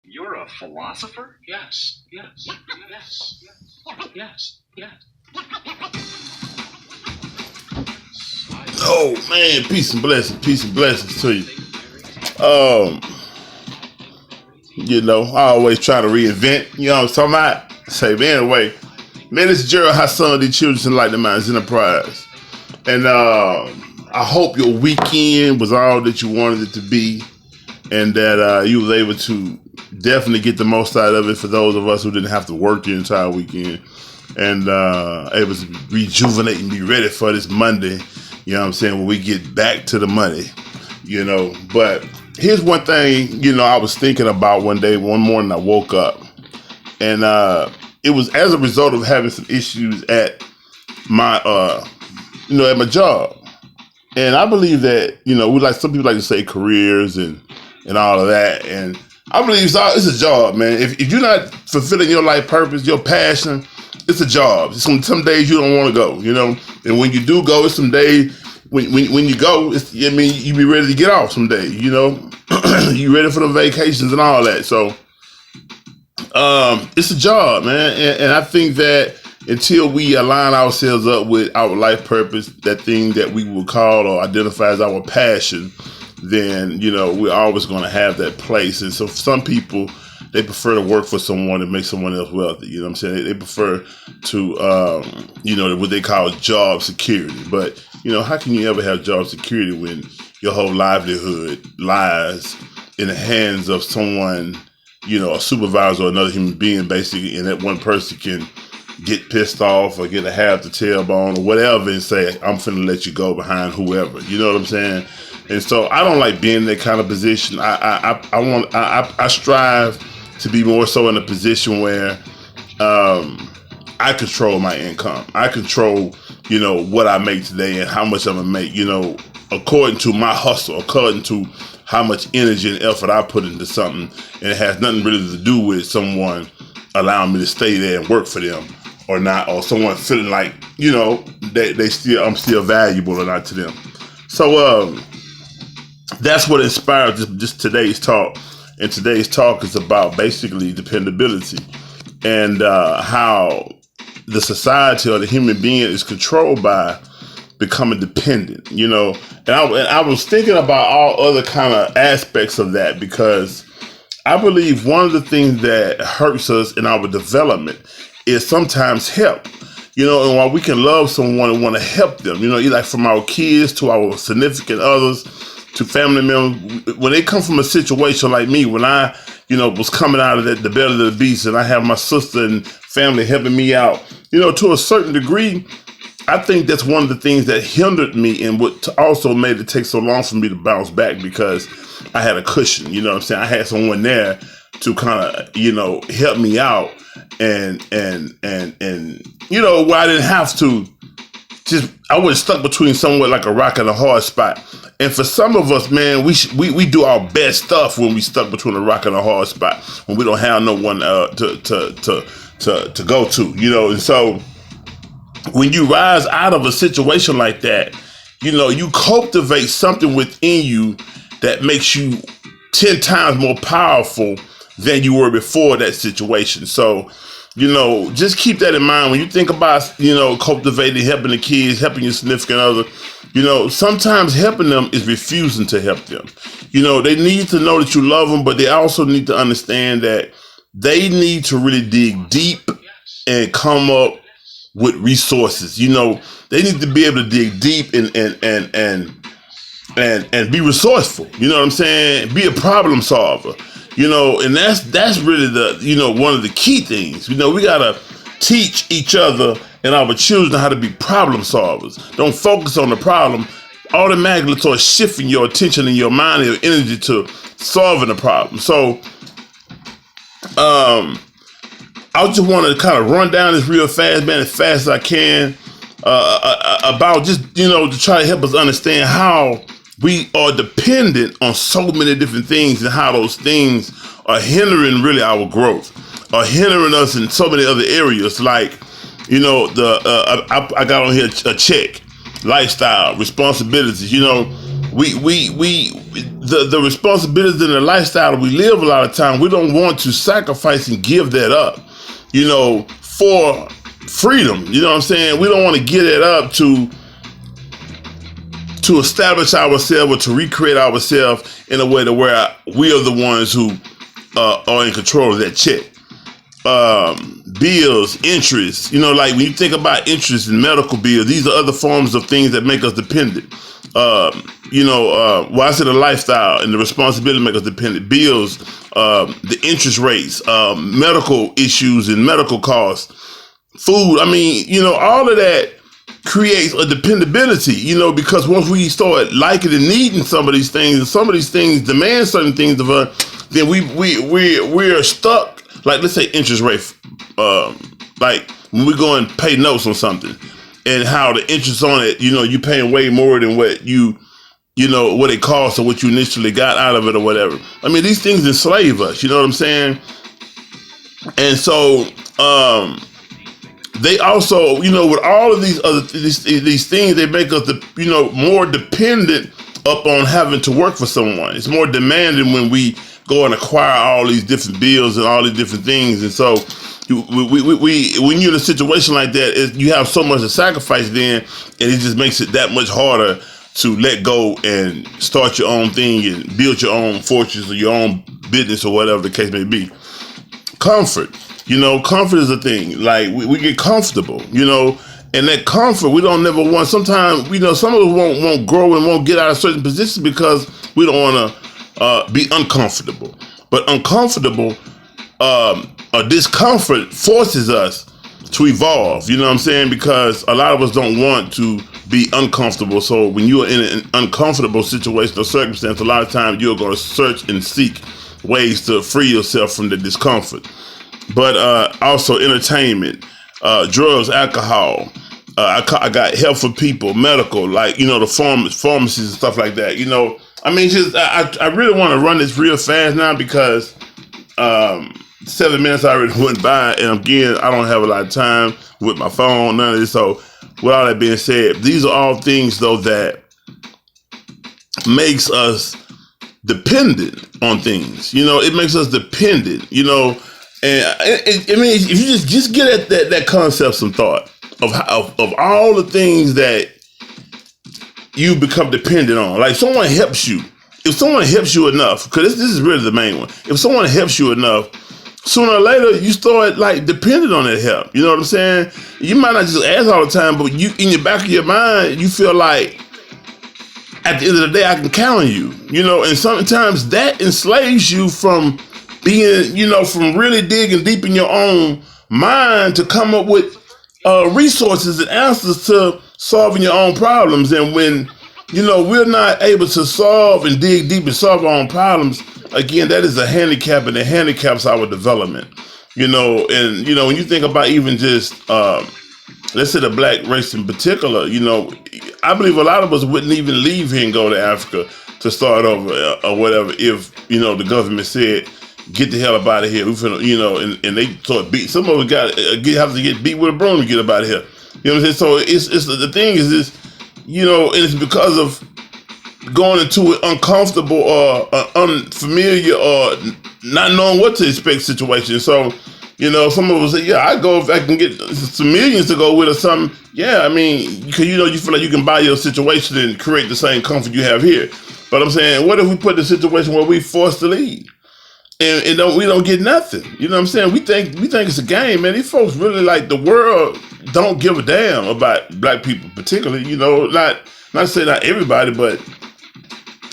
You're a philosopher? Yes, yes, yes, yes, yes. Oh man, peace and blessings to you. Um, I always try to reinvent. You know what I'm talking about? Say, but anyway, man, this is Gerald Hassan of the Children's Enlightening Minds Enterprise, and I hope your weekend was all that you wanted it to be, and that you was able to definitely get the most out of it for those of us who didn't have to work the entire weekend, and able to rejuvenate and be ready for this Monday. You know what I'm saying? When we get back to the money, But here's one thing, I was thinking about one morning I woke up, and it was as a result of having some issues at my, at my job. And I believe that, some people like to say careers and all of that. And I believe it's a job, man. If you're not fulfilling your life purpose, your passion, it's a job. Some days you don't want to go, and when you do go, it's some days when you go, you be ready to get off some days, you ready for the vacations and all that. So it's a job, man. And I think that until we align ourselves up with our life purpose, that thing that we will call or identify as our passion, then, we're always going to have that place. And so some people, they prefer to work for someone and make someone else wealthy. You know what I'm saying? They prefer to, what they call job security. But, how can you ever have job security when your whole livelihood lies in the hands of someone, a supervisor or another human being, basically, and that one person can get pissed off or get a half the tailbone or whatever and say, I'm finna let you go behind whoever. You know what I'm saying? And so I don't like being in that kind of position. I strive to be more so in a position where I control my income. I control, what I make today and how much I'm gonna make, according to my hustle, according to how much energy and effort I put into something. And it has nothing really to do with someone allowing me to stay there and work for them or not, or someone feeling like, I'm still valuable or not to them. So that's what inspired just today's talk. And today's talk is about basically dependability and how the society or the human being is controlled by becoming dependent, And I was thinking about all other kind of aspects of that, because I believe one of the things that hurts us in our development is sometimes help. And while we can love someone and want to help them, like from our kids to our significant others, to family members, when they come from a situation like me, when I, was coming out of the belly of the beast, and I have my sister and family helping me out, to a certain degree, I think that's one of the things that hindered me and what also made it take so long for me to bounce back, because I had a cushion, you know what I'm saying? I had someone there to kind of, help me out and where I didn't have to I was stuck between somewhat like a rock and a hard spot. And for some of us, man, we do our best stuff when we stuck between a rock and a hard spot, when we don't have no one to go to, And so when you rise out of a situation like that, you cultivate something within you that makes you 10 times more powerful than you were before that situation. So, just keep that in mind when you think about, cultivating, helping the kids, helping your significant other. Sometimes helping them is refusing to help them. They need to know that you love them, but they also need to understand that they need to really dig deep and come up with resources. They need to be able to dig deep and be resourceful. You know what I'm saying? Be a problem solver. And that's really the, one of the key things. We gotta teach each other and our children how to be problem solvers. Don't focus on the problem. Automatically start shifting your attention and your mind and your energy to solving the problem. So, I just want to kind of run down this real fast, man, as fast as I can, about just, to try to help us understand how we are dependent on so many different things and how those things are hindering really our growth, are hindering us in so many other areas. Like, I got on here a check, lifestyle, responsibilities. the responsibilities and the lifestyle that we live a lot of time, we don't want to sacrifice and give that up, for freedom. You know what I'm saying? We don't want to give that up to establish ourselves or to recreate ourselves in a way to where we are the ones who are in control of that check. Bills, interest, like when you think about interest and medical bills, these are other forms of things that make us dependent. I said the lifestyle and the responsibility make us dependent. Bills, the interest rates, medical issues and medical costs, food. All of that creates a dependability, because once we start liking and needing some of these things, and some of these things demand certain things of us, then we're stuck. Like, let's say interest rate, like when we go and pay notes on something, and how the interest on it, you paying way more than what what it costs or what you initially got out of it or whatever. These things enslave us, you know what I'm saying? And so, they also, with all of these other these things, they make us more dependent upon having to work for someone. It's more demanding when we go and acquire all these different bills and all these different things. And so when you're in a situation like that, you have so much to sacrifice then, and it just makes it that much harder to let go and start your own thing and build your own fortress or your own business or whatever the case may be. Comfort. Comfort is a thing. Like we get comfortable, and that comfort we don't never want. Sometimes, some of us won't grow and won't get out of certain positions because we don't want to be uncomfortable. But uncomfortable or discomfort forces us to evolve. You know what I'm saying? Because a lot of us don't want to be uncomfortable. So when you are in an uncomfortable situation or circumstance, a lot of times you're going to search and seek ways to free yourself from the discomfort. But also entertainment, drugs, alcohol. I got help for people, medical, like, the pharmacies and stuff like that. I really want to run this real fast now because 7 minutes already went by, and again, I don't have a lot of time with my phone, none of this. So with all that being said, these are all things though that makes us dependent on things. It makes us dependent, and if you just get at that concept some thought of all the things that you become dependent on. Like someone helps you. If someone helps you enough, because this is really the main one. If someone helps you enough, sooner or later you start like dependent on that help. You know what I'm saying? You might not just ask all the time, but you in your back of your mind, you feel like at the end of the day I can count on you. And sometimes that enslaves you from being, from really digging deep in your own mind to come up with resources and answers to solving your own problems. And when, we're not able to solve and dig deep and solve our own problems, again, that is a handicap, and it handicaps our development. And, when you think about even just, let's say the black race in particular, I believe a lot of us wouldn't even leave here and go to Africa to start over or whatever if, the government said, get the hell up out of here. We finna, and they start beat. Some of us have to get beat with a broom to get up out of here. You know what I'm saying? So it's the thing is this, and it's because of going into an uncomfortable or unfamiliar or not knowing what to expect situation. So, some of us say, yeah, I go if I can get some millions to go with or something. Yeah, because you feel like you can buy your situation and create the same comfort you have here. But I'm saying, what if we put the situation where we forced to leave? And we don't get nothing. You know what I'm saying? We think it's a game, man. These folks really, like, the world don't give a damn about black people particularly, not saying not everybody, but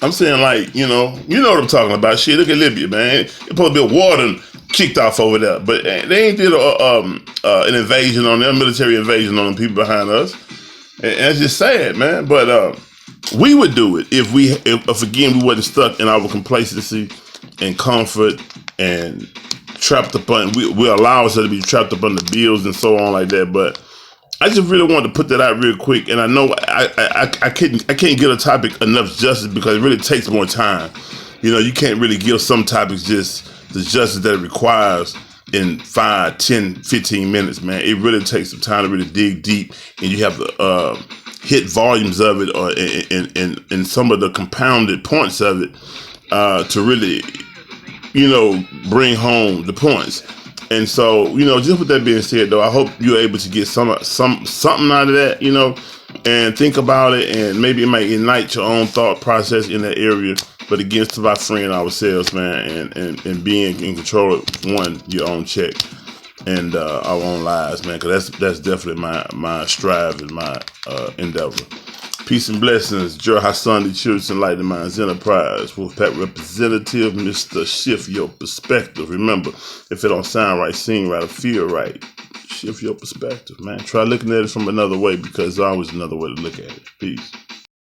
I'm saying, like, you know what I'm talking about. Shit, look at Libya, man. It's supposed to be a war done kicked off over there, but they ain't did an invasion on them, military invasion on them people behind us. And it's just sad, man. But we would do it if again, we wasn't stuck in our complacency and comfort and trapped upon, we allow ourselves to be trapped up on the bills and so on like that. But I just really wanted to put that out real quick. And I know I can't give a topic enough justice because it really takes more time. You can't really give some topics just the justice that it requires in 5, 10, 15 minutes, man. It really takes some time to really dig deep, and you have to hit volumes of it, or in some of the compounded points of it, to really, bring home the points. And so, just with that being said, though, I hope you're able to get something out of that, and think about it, and maybe it might ignite your own thought process in that area. But again, it's about freeing ourselves, man, and being in control of your own check and our own lives, man, because that's definitely my strive and my endeavor. Peace and blessings, Joe Hassan, the Church Enlightening Minds Enterprise, Wolfpack representative, Mr. Shift Your Perspective. Remember, if it don't sound right, sing right, or feel right, shift your perspective, man. Try looking at it from another way, because there's always another way to look at it. Peace.